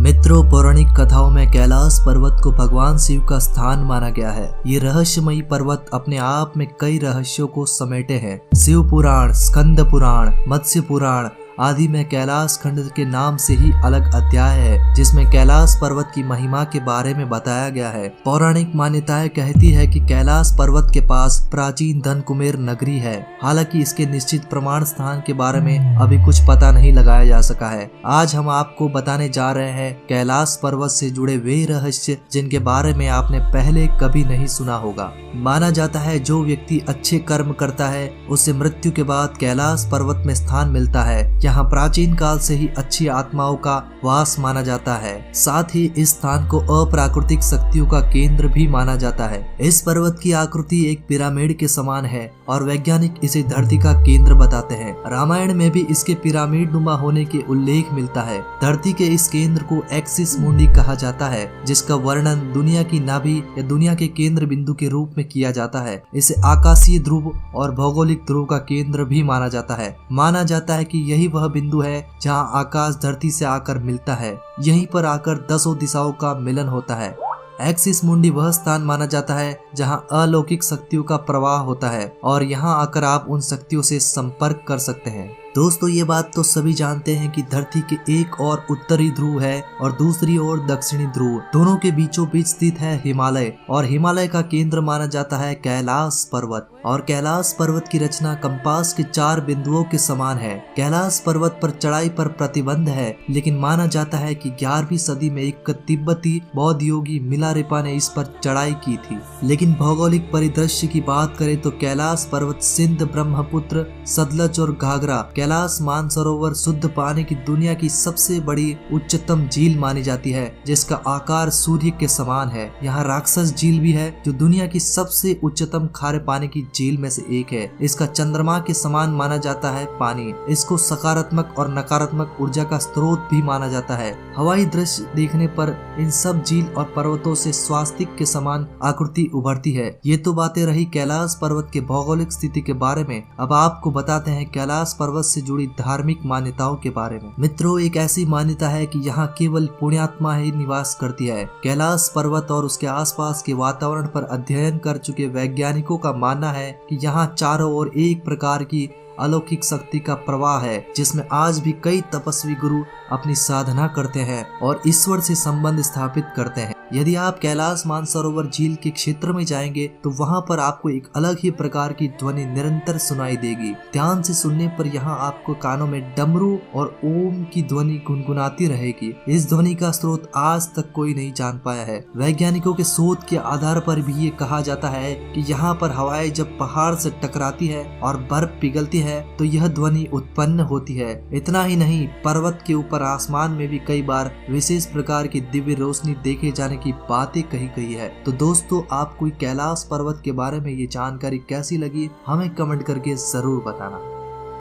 मित्रों, पौराणिक कथाओं में कैलाश पर्वत को भगवान शिव का स्थान माना गया है। ये रहस्यमयी पर्वत अपने आप में कई रहस्यों को समेटे हैं। शिव पुराण, स्कंद पुराण, मत्स्य पुराण आदि में कैलाश खंड के नाम से ही अलग अध्याय है, जिसमें कैलाश पर्वत की महिमा के बारे में बताया गया है। पौराणिक मान्यताएं कहती है कि कैलाश पर्वत के पास प्राचीन धनकुमेर नगरी है। हालांकि इसके निश्चित प्रमाण स्थान के बारे में अभी कुछ पता नहीं लगाया जा सका है। आज हम आपको बताने जा रहे हैं कैलाश पर्वत से जुड़े वे रहस्य जिनके बारे में आपने पहले कभी नहीं सुना होगा। माना जाता है जो व्यक्ति अच्छे कर्म करता है उसे मृत्यु के बाद कैलाश पर्वत में स्थान मिलता है। यहाँ प्राचीन काल से ही अच्छी आत्माओं का वास माना जाता है। साथ ही इस स्थान को अप्राकृतिक शक्तियों का केंद्र भी माना जाता है। इस पर्वत की आकृति एक पिरामिड के समान है और वैज्ञानिक इसे धरती का केंद्र बताते हैं। रामायण में भी इसके पिरामिड नुमा होने के उल्लेख मिलता है। धरती के इस केंद्र को एक्सिस मुंडी कहा जाता है, जिसका वर्णन दुनिया की नाभि या दुनिया के केंद्र बिंदु के रूप में किया जाता है। इसे आकाशीय ध्रुव और भौगोलिक ध्रुव का केंद्र भी माना जाता है। माना जाता है कि यही वह बिंदु है जहां आकाश धरती से आकर मिलता है। यहीं पर आकर 10 दिशाओं का मिलन होता है। एक्सिस मुंडी वह स्थान माना जाता है जहां अलौकिक शक्तियों का प्रवाह होता है और यहां आकर आप उन शक्तियों से संपर्क कर सकते हैं। दोस्तों, ये बात तो सभी जानते हैं कि धरती के एक और उत्तरी ध्रुव है और दूसरी ओर दक्षिणी ध्रुव। दोनों के बीचों बीच स्थित है हिमालय और हिमालय का केंद्र माना जाता है कैलाश पर्वत। और कैलाश पर्वत की रचना कंपास के 4 बिंदुओं के समान है। कैलाश पर्वत पर चढ़ाई पर प्रतिबंध है, लेकिन माना जाता है कि 11वीं सदी में एक तिब्बती बौद्ध योगी मिलारेपा ने इस पर चढ़ाई की थी। लेकिन भौगोलिक परिदृश्य की बात करें तो कैलाश पर्वत सिंध, ब्रह्मपुत्र, सतलज और घाघरा, कैलाश मानसरोवर शुद्ध पानी की दुनिया की सबसे बड़ी उच्चतम झील मानी जाती है, जिसका आकार सूर्य के समान है। यहाँ राक्षस झील भी है जो दुनिया की सबसे उच्चतम खारे पानी की झील में से एक है। इसका चंद्रमा के समान माना जाता है पानी। इसको सकारात्मक और नकारात्मक ऊर्जा का स्रोत भी माना जाता है। हवाई दृश्य देखने पर इन सब झील और पर्वतों से स्वास्तिक के समान आकृति उभरती है। ये तो बातें रही कैलाश पर्वत के भौगोलिक स्थिति के बारे में। अब आपको बताते हैं कैलाश पर्वत से जुड़ी धार्मिक मान्यताओं के बारे में। मित्रों, एक ऐसी मान्यता है कि यहाँ केवल पुण्यात्मा ही निवास करती है। कैलाश पर्वत और उसके आसपास के वातावरण पर अध्ययन कर चुके वैज्ञानिकों का मानना है कि यहाँ चारों ओर एक प्रकार की अलौकिक शक्ति का प्रवाह है, जिसमें आज भी कई तपस्वी गुरु अपनी साधना करते हैं और ईश्वर से संबंध स्थापित करते हैं। यदि आप कैलाश मानसरोवर झील के क्षेत्र में जाएंगे तो वहां पर आपको एक अलग ही प्रकार की ध्वनि निरंतर सुनाई देगी। ध्यान से सुनने पर यहाँ आपको कानों में डमरू और ओम की ध्वनि गुनगुनाती रहेगी। इस ध्वनि का स्रोत आज तक कोई नहीं जान पाया है। वैज्ञानिकों के शोध के आधार पर भी ये कहा जाता है कि यहाँ पर हवाएं जब पहाड़ से टकराती है और बर्फ पिघलती है तो यह ध्वनि उत्पन्न होती है। इतना ही नहीं, पर्वत के ऊपर आसमान में भी कई बार विशेष प्रकार की दिव्य रोशनी देखे जाने की बातें कही गई है। तो दोस्तों, आपको कैलाश पर्वत के बारे में ये जानकारी कैसी लगी हमें कमेंट करके जरूर बताना।